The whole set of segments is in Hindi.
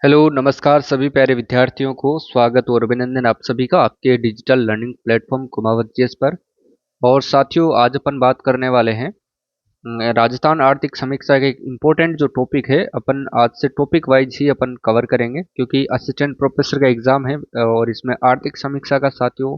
हेलो नमस्कार सभी प्यारे विद्यार्थियों को स्वागत और अभिनंदन आप सभी का आपके digital learning platform Kumawat GS पर। और साथियों आज अपन बात करने वाले हैं राजस्थान आर्थिक समीक्षा का एक इम्पोर्टेंट जो टॉपिक है। अपन आज से टॉपिक वाइज ही अपन कवर करेंगे क्योंकि असिस्टेंट प्रोफेसर का एग्जाम है और इसमें आर्थिक समीक्षा का साथियों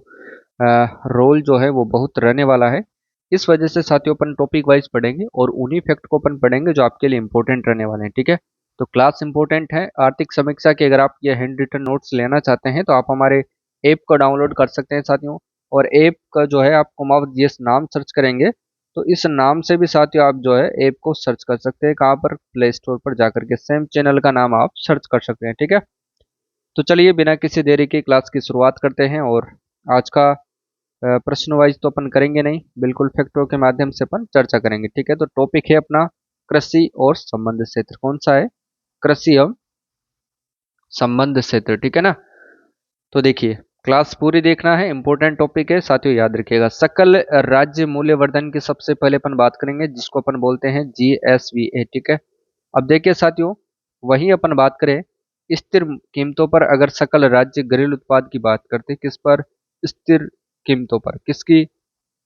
रोल जो है वो बहुत रहने वाला है। इस वजह से साथियों अपन टॉपिक वाइज पढ़ेंगे और उन्हीं फैक्ट को अपन पढ़ेंगे जो आपके लिए इंपॉर्टेंट रहने वाले हैं। ठीक है, तो क्लास इंपॉर्टेंट है आर्थिक समीक्षा के। अगर आप ये हैंड रिटन नोट्स लेना चाहते हैं तो आप हमारे ऐप को डाउनलोड कर सकते हैं साथियों। और ऐप का जो है आप कुमावत जीएस नाम सर्च करेंगे तो इस नाम से भी साथियों आप जो है ऐप को सर्च कर सकते हैं। कहाँ पर? प्ले स्टोर पर जाकर के सेम चैनल का नाम आप सर्च कर सकते हैं। ठीक है, तो चलिए बिना किसी देरी के क्लास की शुरुआत करते हैं। और आज का प्रश्न वाइज तो अपन करेंगे नहीं, बिल्कुल फैक्टों के माध्यम से अपन चर्चा करेंगे। ठीक है, तो टॉपिक है अपना कृषि और संबंध क्षेत्र। कौन सा है? कृषि एवं संबंध क्षेत्र। ठीक है ना, तो देखिए क्लास पूरी देखना है, इंपॉर्टेंट टॉपिक है साथियों, याद रखिएगा। सकल राज्य मूल्यवर्धन की सबसे पहले अपन बात करेंगे जिसको अपन बोलते हैं जीएसवीए। ठीक है, अब देखिए साथियों, वही अपन बात करें स्थिर कीमतों पर। अगर सकल राज्य घरेलू उत्पाद की बात करते हैं, किस पर? स्थिर कीमतों पर। किसकी?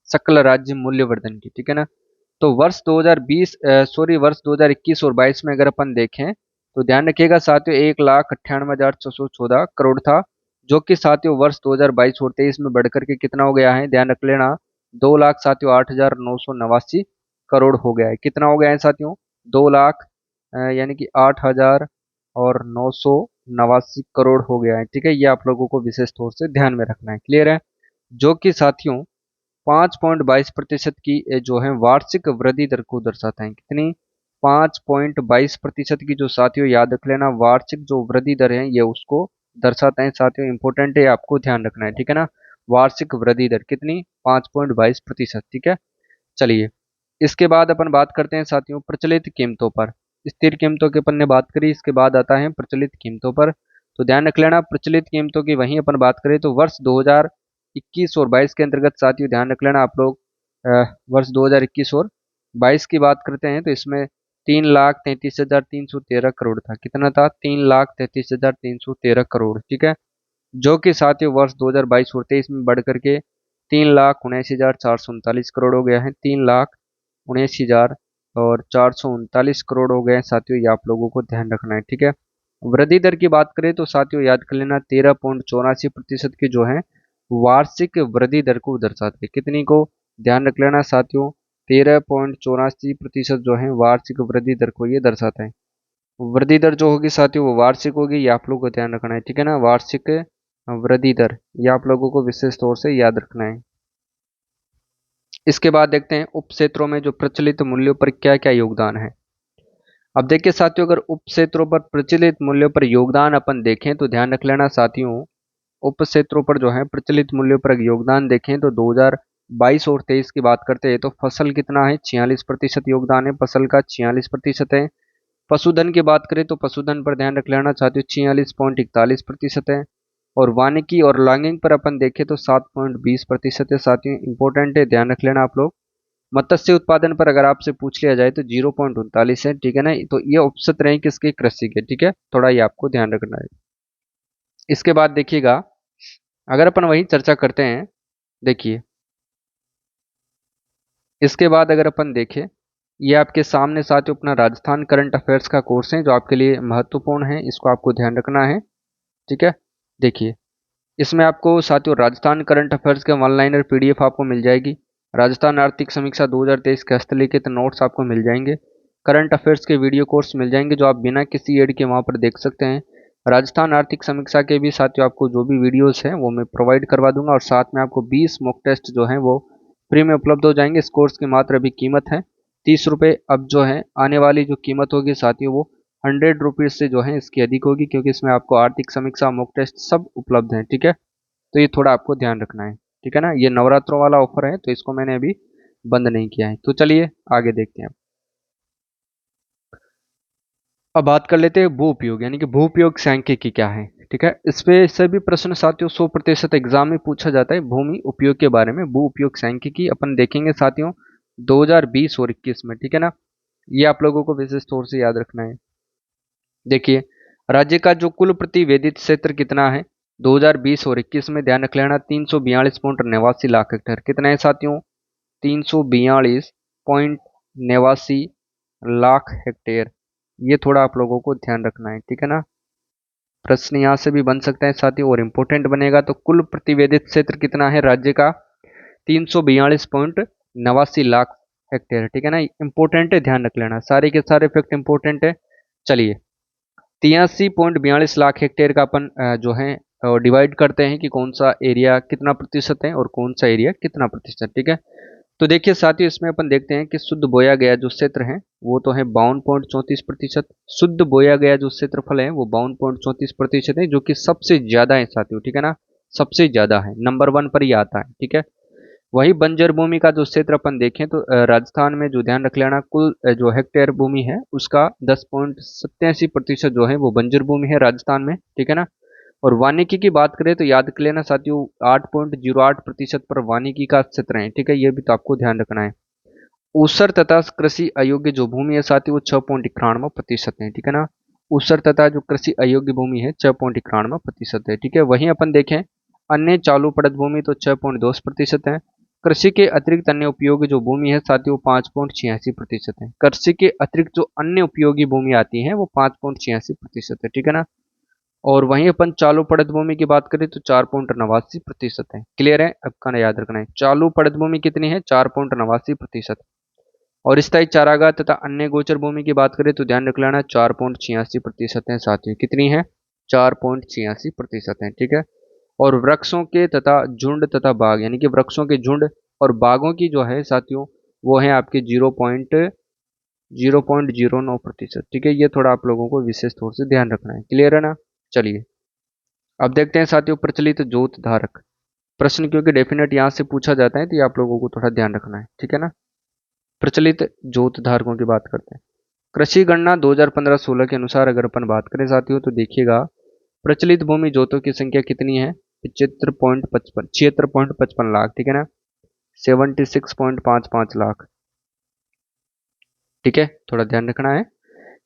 सकल राज्य मूल्यवर्धन की। ठीक है ना, तो वर्ष 2020 वर्ष 2021 और 22 में अगर अपन देखें तो ध्यान रखिएगा साथियों 1,98,614 करोड़ था, जो कि साथियों वर्ष 2022 और 23 में बढ़कर के कितना हो गया है? ध्यान रख लेना, 2,00,000 साथियों 8,989 करोड़ हो गया है। कितना हो गया है साथियों? 2,00,000 यानी कि 8,989 करोड़ हो गया है। ठीक है, ये आप लोगों को विशेष तौर से ध्यान में रखना है। क्लियर है? जो कि साथियों 5.22% की जो है वार्षिक वृद्धि दर को दर्शाता है। कितनी? 5.22% की जो साथियों, याद रख लेना, वार्षिक जो वृद्धि दर है ये उसको दर्शाता है साथियों। इंपॉर्टेंट है, आपको ध्यान रखना है। ठीक है ना, वार्षिक वृद्धि दर कितनी? 5.22%। ठीक है, चलिए इसके बाद अपन बात करते हैं साथियों प्रचलित कीमतों पर। स्थिर कीमतों की अपन ने बात करी, इसके बाद आता है प्रचलित कीमतों पर। तो ध्यान रख लेना प्रचलित कीमतों की वहीं अपन बात करें तो वर्ष 2021 और 22 के अंतर्गत साथियों ध्यान रख लेना आप लोग। वर्ष 2021 और 22 की बात करते हैं तो इसमें 3,33,313 करोड़ था। कितना था? 3,33,313 करोड़। ठीक है, जो कि साथियों वर्ष 2022 और 23 में बढ़ करके 3,79,439 करोड़ हो गया है। 3,79,439 करोड़ हो गए हैं साथियों, ये आप लोगों को ध्यान रखना है। ठीक है, वृद्धि दर की बात करें तो साथियों याद कर लेना 13.84% की जो है वार्षिक वृद्धि दर को दर्शाते हैं। कितनी को? ध्यान रख लेना साथियों, 13.84% जो है वार्षिक वृद्धि दर को ये दर्शाता है। वृद्धि दर जो होगी साथियों वो वार्षिक होगी, ये आप लोगों को ध्यान रखना है। ठीक है ना, वार्षिक वृद्धि दर, ये आप लोगों को विशेष तौर से याद रखना है। इसके बाद देखते हैं उप क्षेत्रों में जो प्रचलित मूल्यों पर क्या क्या योगदान है। अब देखिए साथियों, अगर उप क्षेत्रों पर प्रचलित मूल्यों पर योगदान अपन देखें तो ध्यान रख लेना साथियों, उप क्षेत्रों पर जो है प्रचलित मूल्यों पर योगदान देखें तो 2022 और 23 की बात करते हैं तो फसल कितना है? 46% योगदान है, फसल का 46% है। पशुधन की बात करें तो पशुधन पर ध्यान रख लेना साथियों 46.41% है। और वानिकी और लॉगिंग पर अपन देखें तो 7.20% है साथियों, इंपॉर्टेंट है, ध्यान रख लेना आप लोग। मत्स्य उत्पादन पर अगर आपसे पूछ लिया जाए तो 0.39 है। ठीक है ना, तो ये उपसत रहे किसके? कृषि के। ठीक है, थोड़ा ये आपको ध्यान रखना है। इसके बाद देखिएगा, अगर अपन वही चर्चा करते हैं, देखिए इसके बाद अगर अपन देखें, ये आपके सामने साथियों अपना राजस्थान करंट अफेयर्स का कोर्स है जो आपके लिए महत्वपूर्ण है, इसको आपको ध्यान रखना है। ठीक है, देखिए इसमें आपको साथियों राजस्थान करंट अफेयर्स के ऑनलाइन पीडीएफ आपको मिल जाएगी। राजस्थान आर्थिक समीक्षा 2023 के हस्तलिखित नोट्स आपको मिल जाएंगे। करंट अफेयर्स के वीडियो कोर्स मिल जाएंगे जो आप बिना किसी एड के वहां पर देख सकते हैं। राजस्थान आर्थिक समीक्षा के भी साथियों आपको जो भी वीडियोस हैं वो मैं प्रोवाइड करवा दूंगा, और साथ में आपको 20 मॉक टेस्ट जो हैं वो फ्री में उपलब्ध हो जाएंगे। इस कोर्स की मात्र अभी कीमत है 30 रुपये। अब जो है आने वाली जो कीमत होगी साथियों वो 100 रुपीज़ से जो है इसकी अधिक होगी, क्योंकि इसमें आपको आर्थिक समीक्षा मॉक टेस्ट सब उपलब्ध हैं। ठीक है, तो ये थोड़ा आपको ध्यान रखना है। ठीक है ना, ये नवरात्रों वाला ऑफर है तो इसको मैंने अभी बंद नहीं किया है। तो चलिए आगे देखते हैं। अब बात कर लेते हैं भू उपयोग, यानी कि भू उपयोग सांख्यिकी क्या है। ठीक है, इस पे से भी प्रश्न साथियों 100% एग्जाम में पूछा जाता है। भूमि उपयोग के बारे में भू उपयोग सांख्यिकी अपन देखेंगे साथियों 2020 और 21 में। ठीक है ना, ये आप लोगों को विशेष तौर से याद रखना है। देखिए राज्य का जो कुल प्रतिवेदित क्षेत्र कितना है 2020 और 21 में, ध्यान रख लेना 342.89 लाख हेक्टेयर। कितना है साथियों? 342.89 लाख हेक्टेयर। ये थोड़ा आप लोगों को ध्यान रखना है, ठीक है ना। प्रश्न यहाँ से भी बन सकते हैं साथियों और इम्पोर्टेंट बनेगा। तो कुल प्रतिवेदित क्षेत्र कितना है राज्य का? 342.89 लाख हेक्टेयर, ठीक है ना। इंपॉर्टेंट है, ध्यान रख लेना, सारे के सारे फैक्ट इंपॉर्टेंट है। चलिए 83.42 लाख हेक्टेयर का अपन जो है डिवाइड करते हैं कि कौन सा एरिया कितना प्रतिशत है और कौन सा एरिया कितना प्रतिशत, ठीक है। तो देखिए साथियों, इसमें अपन देखते हैं कि शुद्ध बोया गया जो क्षेत्र है वो तो है 52.34%। शुद्ध बोया गया जो क्षेत्रफल है वो 52.34% है, जो कि सबसे ज्यादा है साथियों, ठीक है ना। सबसे ज्यादा है, नंबर 1 पर ही आता है, ठीक है। वही बंजर भूमि का जो क्षेत्र अपन देखें तो राजस्थान में, जो ध्यान रख लेना, कुल जो हेक्टेयर भूमि है उसका 10.87% जो है वो बंजर भूमि है राजस्थान में, ठीक है ना। और वानिकी की बात करें तो याद कर लेना साथियों 8.08% पर वानिकी का क्षेत्र है, ठीक है। ये भी तो आपको ध्यान रखना है। ऊसर तथा कृषि अयोग्य जो भूमि है साथियों वो 6.91% है, ठीक है ना। ऊसर तथा जो कृषि अयोग्य भूमि है 6.91% है, ठीक है। वहीं अपन देखें अन्य चालू पड़त भूमि तो 6.2% है। कृषि के अतिरिक्त अन्य उपयोगी जो भूमि है साथियों 5.86% है। कृषि के अतिरिक्त जो अन्य उपयोगी भूमि आती है वो 5.86% है, ठीक है ना। और वहीं अपन चालू पड़त भूमि की बात करें तो 4.89% है। क्लियर है? आपका याद रखना है, चालू पड़त भूमि कितनी है? 4.89%। और स्थायी चारागाह तथा अन्य गोचर भूमि की बात करें तो ध्यान रख लेना 4.86% है साथियों। कितनी है? 4.86% है, ठीक है। और वृक्षों के तथा झुंड तथा बाग, यानी कि वृक्षों के झुंड और बागों की जो है साथियों वो है आपके 0.09%, ठीक है। ये थोड़ा आप लोगों को विशेष तौर से ध्यान रखना है। क्लियर है ना? चलिए अब देखते हैं साथियों प्रचलित जोत धारक प्रश्न, क्योंकि डेफिनेट यहाँ से पूछा जाता है तो ये आप लोगों को थोड़ा ध्यान रखना है, ठीक है ना। प्रचलित जोत धारकों की बात करते हैं। कृषि गणना 2015-16 के अनुसार अगर अपन बात करें साथियों तो देखिएगा प्रचलित भूमि जोतों की संख्या कितनी है? 76.55 लाख, ठीक है ना। 76.55 लाख, ठीक है, थोड़ा ध्यान रखना है।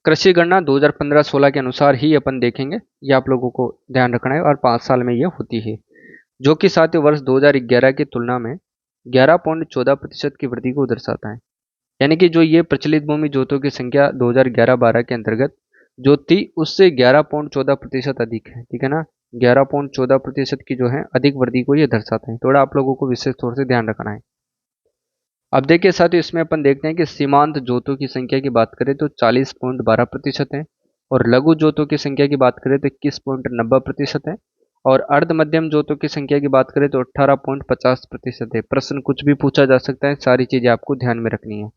कृषि गणना 2015-16 के अनुसार ही अपन देखेंगे, ये आप लोगों को ध्यान रखना है, और 5 साल में ये होती है, जो कि साथियों वर्ष 2011 की तुलना में 11.14% की वृद्धि को दर्शाता है। यानी कि जो ये प्रचलित भूमि जोतों की संख्या 2011-12 के अंतर्गत जो थी उससे 11.14% अधिक है, ठीक है ना। 11.14% की जो है अधिक वृद्धि को ये दर्शाते हैं, थोड़ा आप लोगों को विशेष तौर से ध्यान रखना है। अब देखिए साथियों इसमें अपन देखते हैं कि सीमांत जोतों की संख्या की बात करें तो 40.12% है, और लघु जोतों की संख्या की बात करें तो 21.90% है, और अर्ध मध्यम जोतों की संख्या की बात करें तो 18.50% है। प्रश्न कुछ भी पूछा जा सकता है, सारी चीजें आपको ध्यान में रखनी है।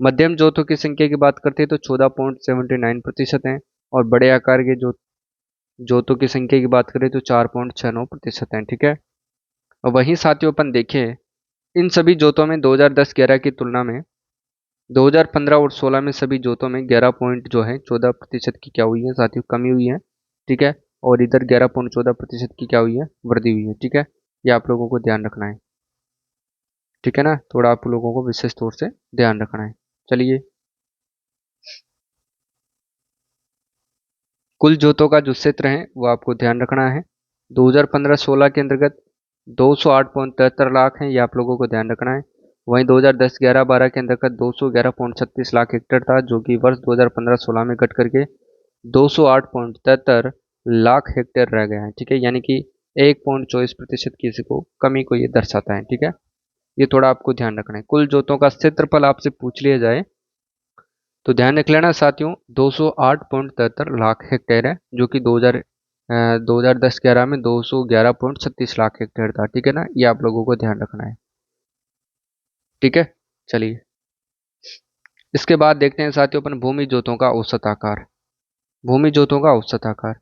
मध्यम जोतों की संख्या की बात करते हैं तो 14.79% है, और बड़े आकार के जोतों की संख्या की बात करें तो 4.69% है, ठीक है। और वहीं साथियों अपन देखें इन सभी जोतों में 2010-11 की तुलना में 2015 और 16 में सभी जोतों में 11 पॉइंट जो है 14% की क्या हुई है साथियों? कमी हुई है, ठीक है। और इधर 11.14% की क्या हुई है? वृद्धि हुई है, ठीक है। ये आप लोगों को ध्यान रखना है, ठीक है ना। थोड़ा आप लोगों को विशेष तौर से ध्यान रखना है। चलिए कुल जोतों का जो क्षेत्र है वो आपको ध्यान रखना है। 2015-16 के अंतर्गत 208.73 लाख है, ये आप लोगों को ध्यान रखना है। वहीं 2010-11-12 के अंतर्गत 211.36 लाख हेक्टेयर था, जो कि वर्ष 2015-16 में घट करके 208.73 लाख हेक्टेयर रह गया है, ठीक है। यानी कि 1.24% की इसको कमी को ये दर्शाता है, ठीक है। ये थोड़ा आपको ध्यान रखना है। कुल जोतों का क्षेत्रफल आपसे पूछ लिया जाए तो ध्यान रख लेना साथियों 208.73 लाख हेक्टेयर है, जो कि 2010-11 में 211.36 लाख हेक्टेयर था, ठीक है ना। ये आप लोगों को ध्यान रखना है, ठीक है। चलिए इसके बाद देखते हैं साथियों अपन भूमि जोतों का औसत आकार। भूमि जोतों का औसत आकार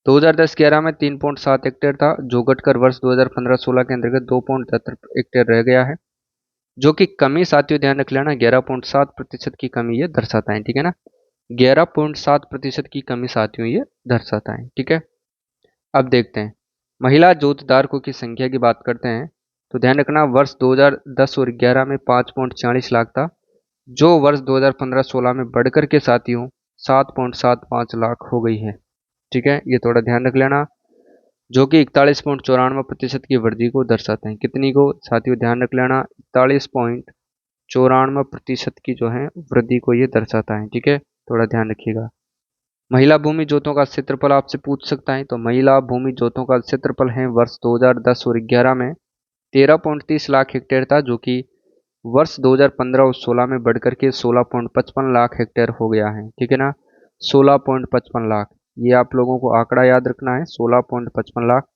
2010-11 में 3.7 हेक्टेयर था, जो घटकर वर्ष 2015-16 के अंतर्गत 2.73 हेक्टेयर रह गया है, जो कि कमी साथियों ध्यान रख लेना 11.7% की कमी ये दर्शाता है, ठीक है ना। 11.7% की कमी साथियों ये दर्शाता है, ठीक है। अब देखते हैं महिला जोतधारकों की संख्या की बात करते हैं तो ध्यान रखना वर्ष 2010 और 11 में 5.40 लाख था, जो वर्ष 2015-16 में बढ़कर के साथियों 7.75 लाख हो गई है, ठीक है, ये थोड़ा ध्यान रख लेना, जो कि 41.94% की वृद्धि को दर्शाते हैं। कितनी को साथियों, ध्यान रख लेना, 41.94% की जो है वृद्धि को ये दर्शाता है। ठीक है, थोड़ा ध्यान रखिएगा। महिला भूमि जोतों का क्षेत्रफल आपसे पूछ सकता है, तो महिला भूमि जोतों का क्षेत्रफल है वर्ष 2010 और 11 में 13.30 लाख हेक्टेयर था, जो कि वर्ष 2015 और 16 में बढ़कर के 16.55 लाख हेक्टेयर हो गया है। ठीक है ना, 16.55 लाख, ये आप लोगों को आंकड़ा याद रखना है, 16.55 लाख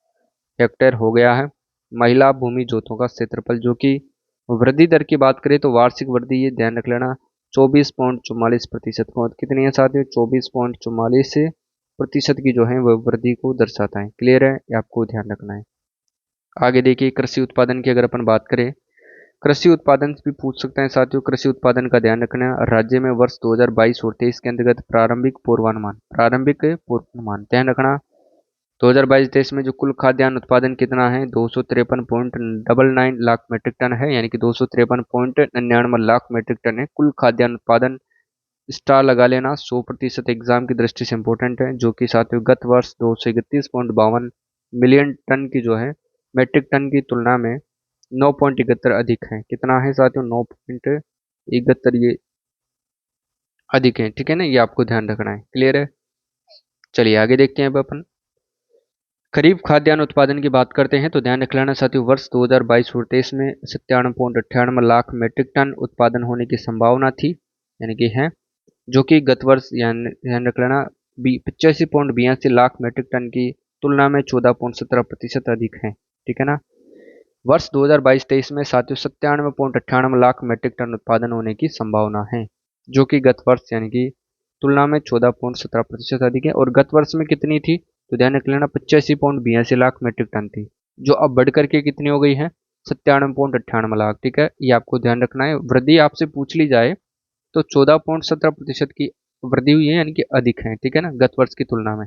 हेक्टेयर हो गया है महिला भूमि जोतों का क्षेत्रफल। जो कि वृद्धि दर की बात करें तो वार्षिक वृद्धि, ये ध्यान रख लेना, 24.44% को, कितनी है साथियों, 24.44% की जो है वह वृद्धि को दर्शाता है। क्लियर है, ये आपको ध्यान रखना है। आगे देखिए, कृषि उत्पादन की अगर अपन बात करें, कृषि उत्पादन भी पूछ सकते हैं साथियों। कृषि उत्पादन का ध्यान रखना, राज्य में वर्ष 2022 और 23 के अंतर्गत प्रारंभिक पूर्वानुमान ध्यान रखना, 2022-23 में जो कुल खाद्यान्न उत्पादन कितना है, 253.99 लाख मीट्रिक टन है, यानी कि 253.99 लाख मीट्रिक टन है कुल खाद्यान्न उत्पादन। स्टार लगा लेना, 100% एग्जाम की दृष्टि से इंपॉर्टेंट है, जो कि साथियों गत वर्ष 231.52 मिलियन टन की जो है मीट्रिक टन की तुलना में 9.71 अधिक है। कितना है साथियों, 9.71 ये अधिक है। ठीक है ना, ये आपको ध्यान रखना है। क्लियर है, चलिए आगे देखते हैं अब अपन खरीफ खाद्यान्न उत्पादन की बात करते हैं, तो ध्यान रख लेना साथियों, वर्ष 2022 और 23 में 97.98 लाख मीट्रिक टन उत्पादन होने की संभावना थी, यानी कि है, जो कि गत वर्ष ध्यान रख लेना 85.82 लाख मीट्रिक टन की तुलना में 14.17% अधिक है। ठीक है ना, वर्ष 2022-23 में साथियों 97.98 लाख मीट्रिक टन उत्पादन होने की संभावना है, जो कि गत वर्ष यानी कि तुलना में 14.17% अधिक है। और गत वर्ष में कितनी थी, तो ध्यान रख लेना 85.82 लाख मीट्रिक टन थी, जो अब बढ़ करके कितनी हो गई है, 97.98 लाख। ठीक है, ये आपको ध्यान रखना है। वृद्धि आपसे पूछ ली जाए तो 14.17% की वृद्धि हुई है, यानी कि अधिक है। ठीक है ना, गत वर्ष की तुलना में।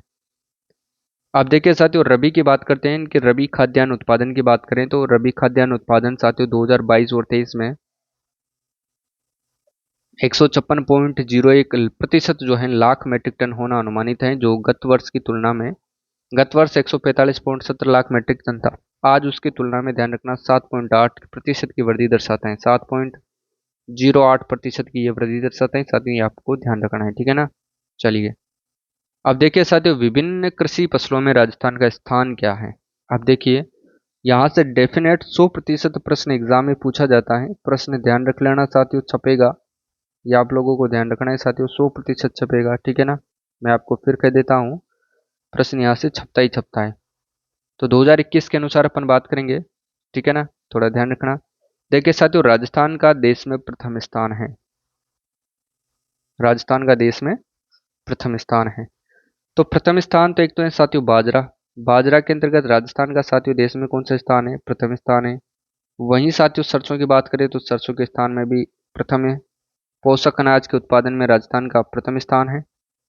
आप देखिए साथियों, रबी की बात करते हैं, इनके रबी खाद्यान्न उत्पादन की बात करें तो रबी खाद्यान्न उत्पादन साथियों 2022 और 23 में 156.01% जो है लाख मीट्रिक टन होना अनुमानित है, जो गत वर्ष की तुलना में, गत वर्ष 145.70 लाख मीट्रिक टन था, आज उसकी तुलना में ध्यान रखना 7.8% की वृद्धि दर्शाता है, 7.08% की ये वृद्धि दर्शाता है साथियों, ये आपको ध्यान रखना है। ठीक है ना, चलिए अब देखिए साथियों, विभिन्न कृषि फसलों में राजस्थान का स्थान क्या है। अब देखिए, यहाँ से डेफिनेट 100% प्रश्न एग्जाम में पूछा जाता है। प्रश्न ध्यान रख लेना साथियों, छपेगा, ये आप लोगों को ध्यान रखना है साथियों, 100% छपेगा। ठीक है ना, मैं आपको फिर कह देता हूँ, प्रश्न यहाँ से छपता ही छपता है। तो 2021 के अनुसार अपन बात करेंगे। ठीक है ना, थोड़ा ध्यान रखना। देखिए साथियों, राजस्थान का देश में प्रथम स्थान है, राजस्थान का देश में प्रथम स्थान है। तो प्रथम स्थान तो एक तो है साथियों बाजरा, बाजरा के अंतर्गत राजस्थान का साथियों देश में कौन सा स्थान है, प्रथम स्थान है। वहीं साथियों सरसों की बात करें तो सरसों के स्थान में भी प्रथम है। पोषक अनाज के उत्पादन में राजस्थान का प्रथम स्थान है,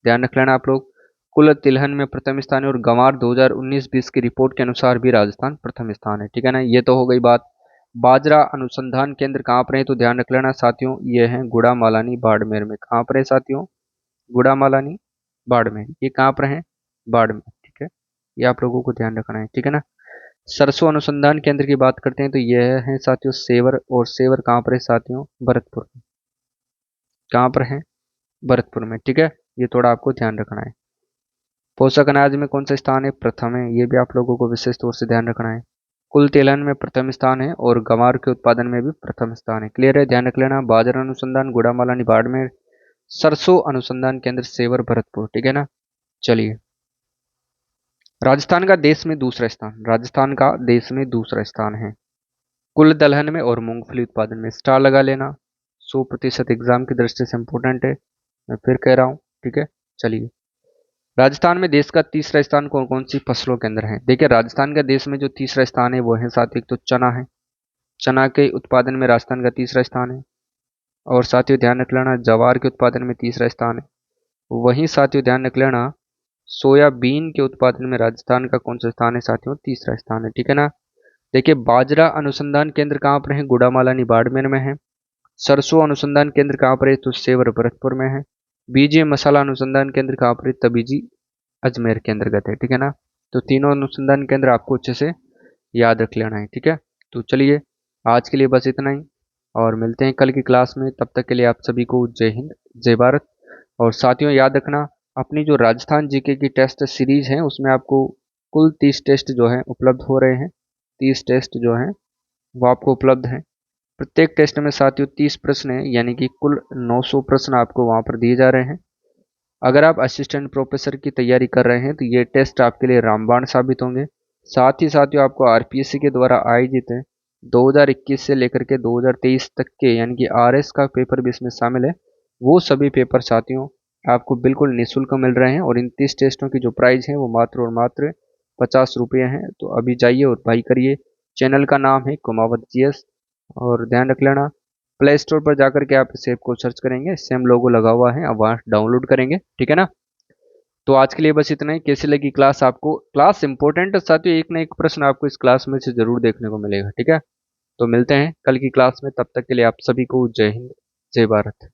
ध्यान रख लेना आप लोग। कुल तिलहन में प्रथम स्थान है, और गंवार 2019-20 की रिपोर्ट के अनुसार भी राजस्थान प्रथम स्थान है। ठीक है ना, ये तो हो गई बात। बाजरा अनुसंधान केंद्र कहाँ पर है, तो ध्यान रख लेना साथियों, ये है गुड़ामालानी बाड़मेर में। कहाँ पर है साथियों, गुड़ामालानी बाड़मेर, ये कहाँ पर है, बाड़मेर। ठीक है, ये आप लोगों को ध्यान रखना है। ठीक है ना, सरसों अनुसंधान केंद्र की बात करते हैं तो यह है साथियों सेवर, और सेवर कहाँ पर है साथियों, भरतपुर में। कहाँ पर है, भरतपुर में। ठीक है, ये थोड़ा आपको ध्यान रखना है। पोषक अनाज में कौन सा स्थान है, प्रथम है, ये भी आप लोगों को विशेष तौर से ध्यान रखना है। कुल तिलहन में प्रथम स्थान है, और गंवार के उत्पादन में भी प्रथम स्थान है। क्लियर है, ध्यान रख लेना। बाजरा अनुसंधान गुड़ामालानी बाड़मेर, सरसों अनुसंधान केंद्र सेवर भरतपुर। ठीक है ना, चलिए राजस्थान का देश में दूसरा स्थान, राजस्थान का देश में दूसरा स्थान है कुल दलहन में और मूंगफली उत्पादन में। स्टार लगा लेना, 100% एग्जाम की दृष्टि से इंपॉर्टेंट है, मैं फिर कह रहा हूँ। ठीक है, चलिए राजस्थान में देश का तीसरा स्थान कौन कौन सी फसलों के अंदर है। देखिए राजस्थान का देश में जो तीसरा स्थान है वो है साथ, एक तो चना है, चना के उत्पादन में राजस्थान का तीसरा स्थान है। और साथियों ध्यान रख लेना, जवार के उत्पादन में तीसरा स्थान है। वहीं साथियों ध्यान रख लेना, सोयाबीन के उत्पादन में राजस्थान का कौन सा स्थान है साथियों, तीसरा स्थान है। ठीक है ना, देखिए बाजरा अनुसंधान केंद्र कहाँ पर है, गुड़ामालानी बाड़मेर में है। सरसों अनुसंधान केंद्र कहाँ पर है, तो सेवर भरतपुर में है। बीजे मसाला अनुसंधान केंद्र कहाँ पर है, तबीजी अजमेर के अंतर्गत है, ठीक है ना। तो तीनों अनुसंधान केंद्र आपको अच्छे से याद रख लेना है, ठीक है। तो चलिए आज के लिए बस इतना ही, और मिलते हैं कल की क्लास में। तब तक के लिए आप सभी को जय हिंद, जय भारत। और साथियों याद रखना, अपनी जो राजस्थान जीके की टेस्ट सीरीज है उसमें आपको कुल 30 टेस्ट जो है उपलब्ध हो रहे हैं। 30 टेस्ट जो हैं वो आपको उपलब्ध हैं। प्रत्येक टेस्ट में साथियों 30 प्रश्न हैं, यानी कि कुल 900 प्रश्न आपको वहाँ पर दिए जा रहे हैं। अगर आप असिस्टेंट प्रोफेसर की तैयारी कर रहे हैं तो ये टेस्ट आपके लिए रामबाण साबित होंगे। साथ ही साथियों आपको आरपीएससी के द्वारा आयोजित 2021 से लेकर के 2023 तक के, यानी कि आरएस का पेपर भी इसमें शामिल है। वो सभी पेपर साथियों आपको बिल्कुल निःशुल्क मिल रहे हैं, और इन 30 टेस्टों की जो प्राइस है वो मात्र और मात्र 50 रुपये हैं। तो अभी जाइए और भाई करिए। चैनल का नाम है कुमावत जीएस, और ध्यान रख लेना प्ले स्टोर पर जाकर के आप इस ऐप को सर्च करेंगे, सेम लोगो लगा हुआ है, आप वहाँ डाउनलोड करेंगे, ठीक है ना। तो आज के लिए बस इतना ही। कैसी लगी क्लास आपको? क्लास इंपॉर्टेंट है साथियों, एक ना एक प्रश्न आपको इस क्लास में से जरूर देखने को मिलेगा, ठीक है। तो मिलते हैं कल की क्लास में, तब तक के लिए आप सभी को जय हिंद, जय भारत।